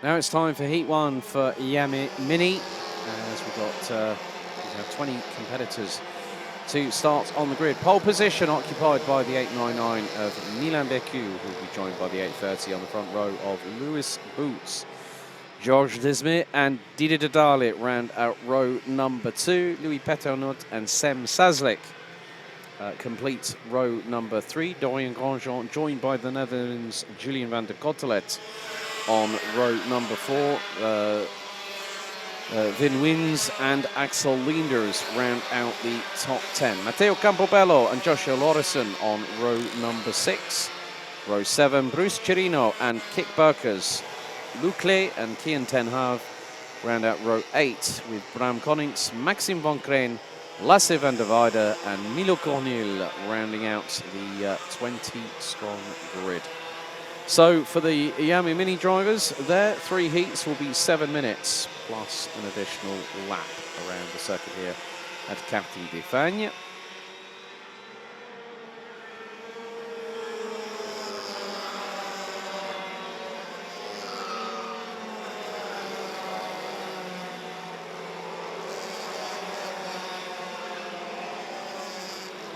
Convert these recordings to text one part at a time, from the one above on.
Now it's time for Heat 1 for Yami Mini, as we have 20 competitors to start on the grid. Pole position occupied by the 899 of Milan Becu, who will be joined by the 830 on the front row of Lewis Boots. Georges Desmet and Didier Dedale round out row number 2. Louis Peternot and Sem Sazlik complete row number 3. Dorian Grandjean joined by the Netherlands' Julien van der Kottelet on row number 4. Vin Wins and Axel Leenders round out the top 10. Matteo Campobello and Joshua Lorison on row number 6. Row 7, Bruce Chirino and Kik Burkers. Lucle and Kian Ten Hav round out row 8 with Bram Konings, Maxime Van Kreen, Lasse van der Weide and Milo Cornil rounding out the 20-strong grid. So for the Yami Mini drivers, their 3 heats will be 7 minutes plus an additional lap around the circuit here at Quartier des Fagnes.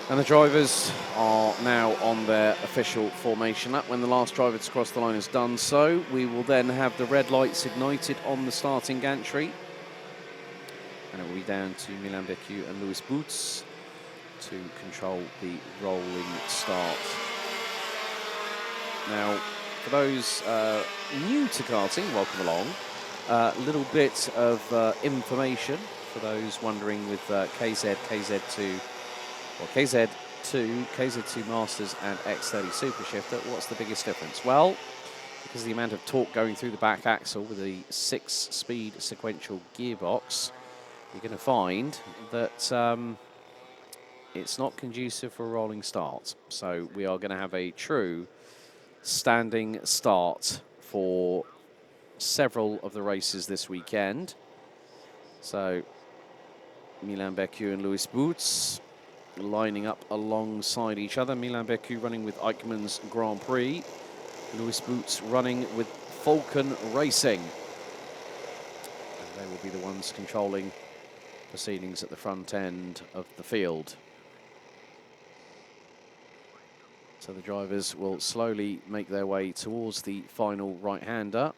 And the drivers are now on their official formation lap. When the last driver to cross the line has done so, we will then have the red lights ignited on the starting gantry. And it will be down to Milan Becu and Lewis Boots to control the rolling start. Now, for those new to karting, welcome along. A little bit of information for those wondering with KZ, KZ2, or KZ2, KZ2 Masters and X30 Super Shifter, what's the biggest difference? Well, because of the amount of torque going through the back axle with the 6-speed sequential gearbox, you're going to find that it's not conducive for a rolling start. So we are going to have a true standing start for several of the races this weekend. So Milan Becu and Lewis Boots lining up alongside each other. Milan Becu running with Eichmann's Grand Prix. Lewis Boots running with Falcon Racing. And they will be the ones controlling proceedings at the front end of the field. So the drivers will slowly make their way towards the final right-hander.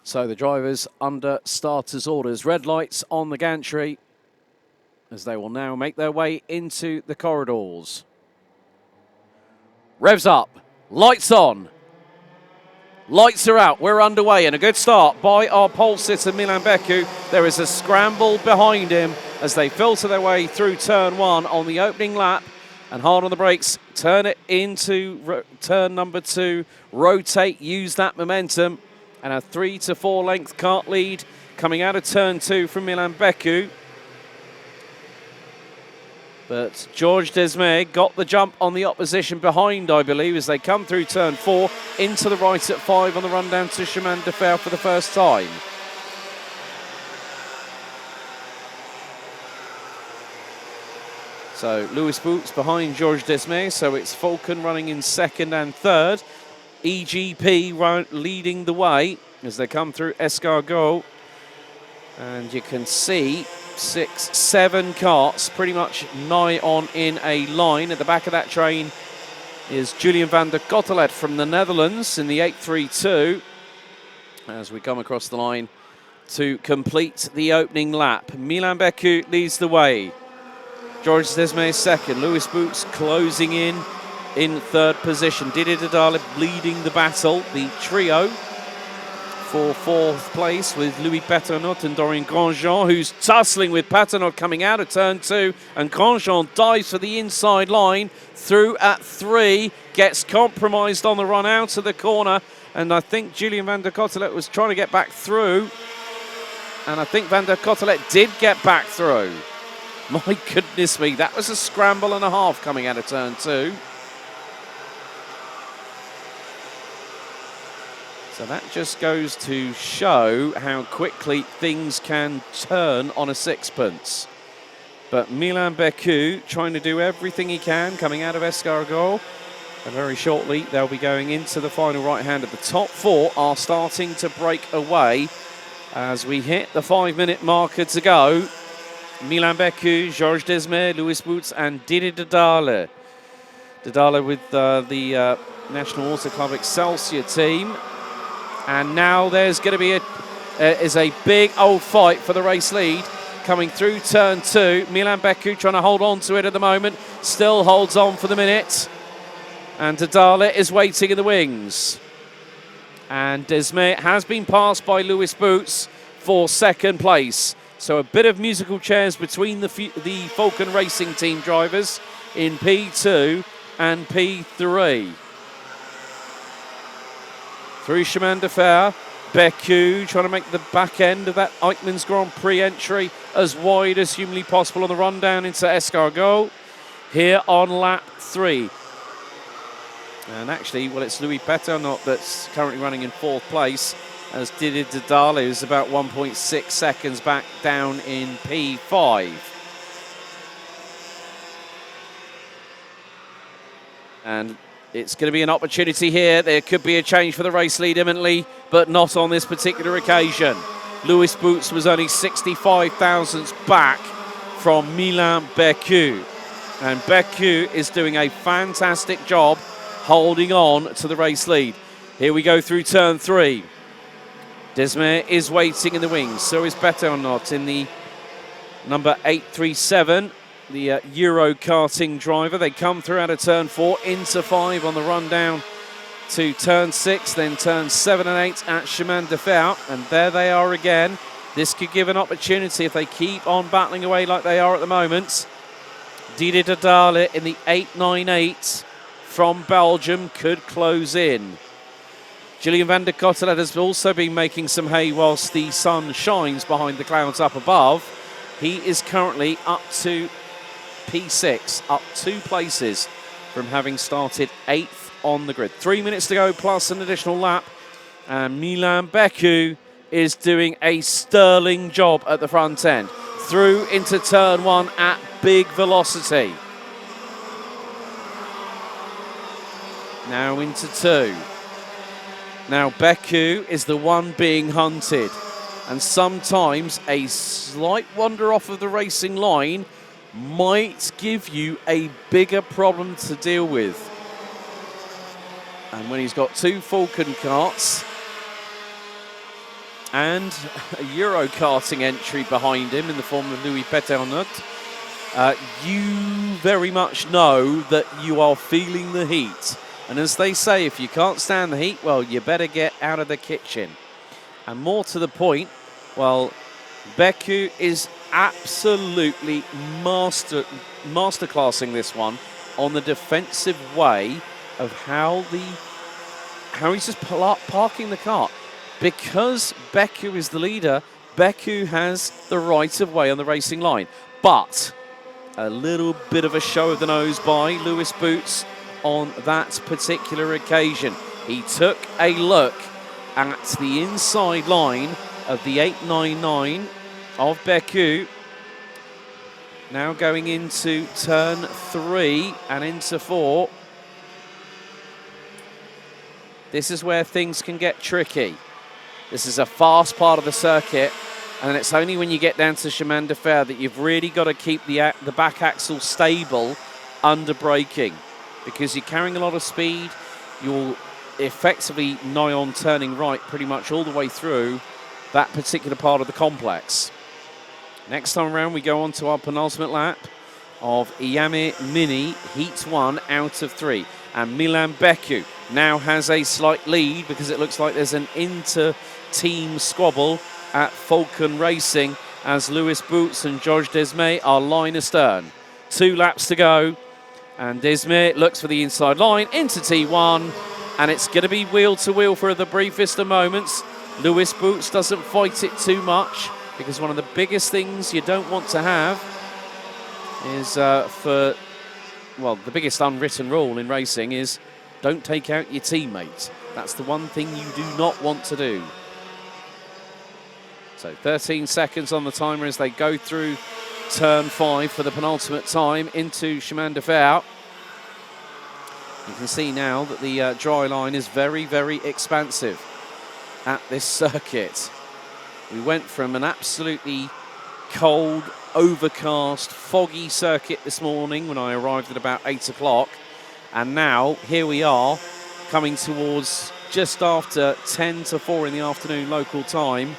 So the drivers under starters' orders. Red lights on the gantry as they will now make their way into the corridors. Revs up, lights on, lights are out. We're underway and a good start by our pole sitter Milan Becu. There is a scramble behind him as they filter their way through turn 1 on the opening lap. And hard on the brakes, turn it into turn number 2, rotate, use that momentum. And a 3 to 4 length kart lead coming out of turn 2 from Milan Becu. But Georges Desmet got the jump on the opposition behind, I believe, as they come through turn 4 into the right at 5 on the run down to Chemin de Fer for the first time. So Lewis Boots behind Georges Desmet, so it's Falcon running in second and third. EGP leading the way as they come through Escargot. And you can see 6, 7 karts pretty much nigh on in a line. At the back of that train is Julien van der Kottelet from the Netherlands in the 832 as we come across the line to complete the opening lap. Milan Becu leads the way. Georges Desmet second. Lewis Boots closing in third position. Didier Dedale leading the battle. The trio for fourth place with Louis Peternot and Dorian Grandjean, who's tussling with Peternot coming out of turn 2. And Grandjean dives for the inside line through at 3. Gets compromised on the run out of the corner. And I think Julien van der Kottelet was trying to get back through. And I think van der Kottelet did get back through. My goodness me, that was a scramble and a half coming out of turn 2. So that just goes to show how quickly things can turn on a sixpence. But Milan Beku trying to do everything he can coming out of Escargot. And very shortly they'll be going into the final right hand. The top four are starting to break away as we hit the 5-minute marker to go. Milan Beku, Georges Desmé, Louis Boots and Didier Dedale. Dedale with the National Auto Club Excelsior team. And now there's going to be a big old fight for the race lead coming through turn 2. Milan Beku trying to hold on to it at the moment. Still holds on for the minute. And Dedale is waiting in the wings. And Desmé has been passed by Louis Boots for second place. So a bit of musical chairs between the Falcon Racing team drivers in P2 and P3. Through Chemin de Fer, Beku trying to make the back end of that Eichmann's Grand Prix entry as wide as humanly possible on the run down into Escargot here on lap 3. And actually, well, it's Louis Péternot that's currently running in 4th place, as Didier Dedale is about 1.6 seconds back down in P5. And it's going to be an opportunity here. There could be a change for the race lead imminently, but not on this particular occasion. Louis Boots was only 65 thousandths back from Milan Beku. And Beku is doing a fantastic job holding on to the race lead. Here we go through turn 3. Desmé is waiting in the wings. So is Péternot in the number 837. The Euro karting driver. They come through out of turn 4 into 5 on the run down to turn 6, then turn 7 and 8 at Chemin de Fer. And there they are again. This could give an opportunity if they keep on battling away like they are at the moment. Didier Dedale in the 898 from Belgium could close in. Julian van der Kottelet has also been making some hay whilst the sun shines behind the clouds up above. He is currently up to P6, up 2 places from having started 8th on the grid. 3 minutes to go plus an additional lap. And Milan Beku is doing a sterling job at the front end. Through into turn 1 at big velocity. Now into 2. Now Beku is the one being hunted. And sometimes a slight wander off of the racing line might give you a bigger problem to deal with. And when he's got 2 Falcon carts and a Euro karting entry behind him in the form of Louis Péternot, you very much know that you are feeling the heat. And as they say, if you can't stand the heat, well, you better get out of the kitchen. And more to the point, well, Beku is absolutely masterclassing this one on the defensive way of how he's just parking the cart. Because Beku is the leader, Beku has the right of way on the racing line. But a little bit of a show of the nose by Louis Boots on that particular occasion. He took a look at the inside line of the 899 of Beku. Now going into turn 3 and into 4. This is where things can get tricky. This is a fast part of the circuit, and it's only when you get down to Chemin de Fer that you've really got to keep the back axle stable under braking, because you're carrying a lot of speed. You're effectively nigh on turning right pretty much all the way through that particular part of the complex. Next time around, we go on to our penultimate lap of Iame Mini Heat 1 out of 3. And Milan Beku now has a slight lead because it looks like there's an inter-team squabble at Falcon Racing as Louis Boots and Georges Desmé are line astern. 2 laps to go. And Desmé looks for the inside line into T1. And it's going to be wheel to wheel for the briefest of moments. Louis Boots doesn't fight it too much, because one of the biggest things you don't want to have is the biggest unwritten rule in racing is don't take out your teammate. That's the one thing you do not want to do. So 13 seconds on the timer as they go through turn 5 for the penultimate time into Chemin de Fer. You can see now that the dry line is very, very expansive at this circuit. We went from an absolutely cold, overcast, foggy circuit this morning when I arrived at about 8 o'clock. And now, here we are, coming towards just after 10 to 4 in the afternoon local time.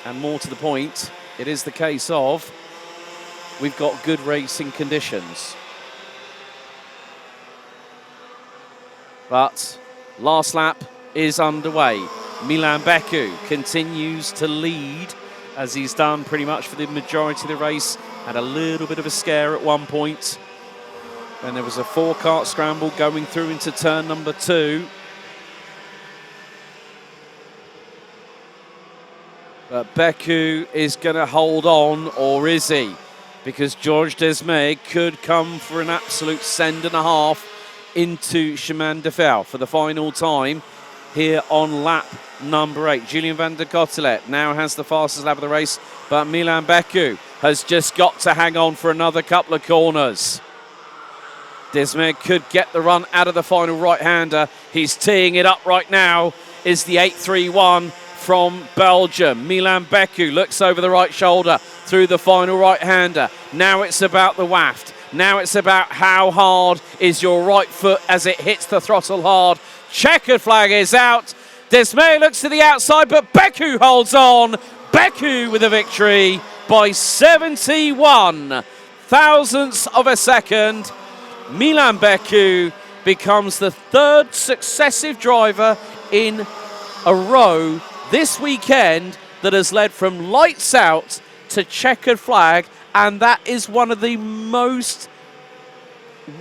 And more to the point, it is the case of we've got good racing conditions. But last lap is underway. Milan Beku continues to lead, as he's done pretty much for the majority of the race. Had a little bit of a scare at one point. Then there was a 4-kart scramble going through into turn number 2. But Beku is going to hold on, or is he? Because Georges Desmé could come for an absolute send and a half into Chemin de Fer for the final time here on lap number 8. Julien van der Cotelet now has the fastest lap of the race, but Milan Beku has just got to hang on for another couple of corners. Desmé could get the run out of the final right-hander. He's teeing it up right now, is the 831 from Belgium. Milan Beku looks over the right shoulder through the final right-hander. Now it's about the waft. Now it's about how hard is your right foot as it hits the throttle hard. Checkered flag is out. Desmé looks to the outside, but Beku holds on. Beku with a victory by 71 thousandths of a second. Milan Beku becomes the 3rd successive driver in a row this weekend that has led from lights out to checkered flag, and that is one of the most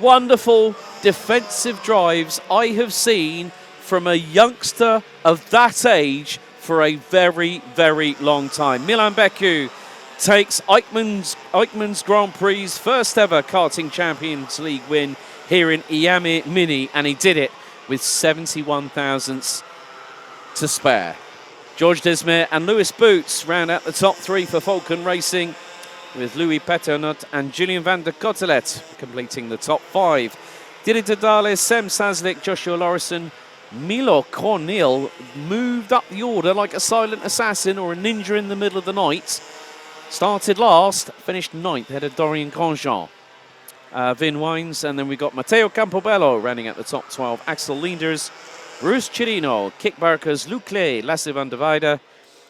wonderful defensive drives I have seen from a youngster of that age for a very, very long time. Milan Beku takes Eichmann's Grand Prix first ever karting Champions League win here in Iami Mini, and he did it with 71 thousandths to spare. Georges Desmé and Lewis Boots round out the top 3 for Falken Racing, with Louis Peternot and Julien van der Cotelet completing the top 5. Didier Dales, Sem Saslik, Joshua Lorison, Milo Cornil moved up the order like a silent assassin or a ninja in the middle of the night. Started last, finished 9th, ahead of Dorian Grosjean. Vin Wines, and then we got Matteo Campobello running at the top 12. Axel Linders, Bruce Chirino, Kik Barkers, Luc Clay, Lasse van der Weide,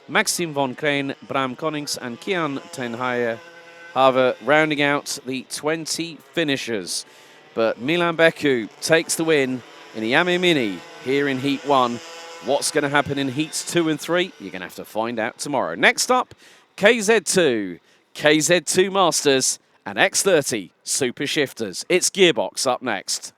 Maxime von Kreen, Bram Konings, and Kian Tenhaye Haver rounding out the 20 finishers. But Milan Beku takes the win in the Iami Mini here in Heat 1. What's going to happen in Heats 2 and 3? You're going to have to find out tomorrow. Next up, KZ2, KZ2 Masters, and X30 Super Shifters. It's Gearbox up next.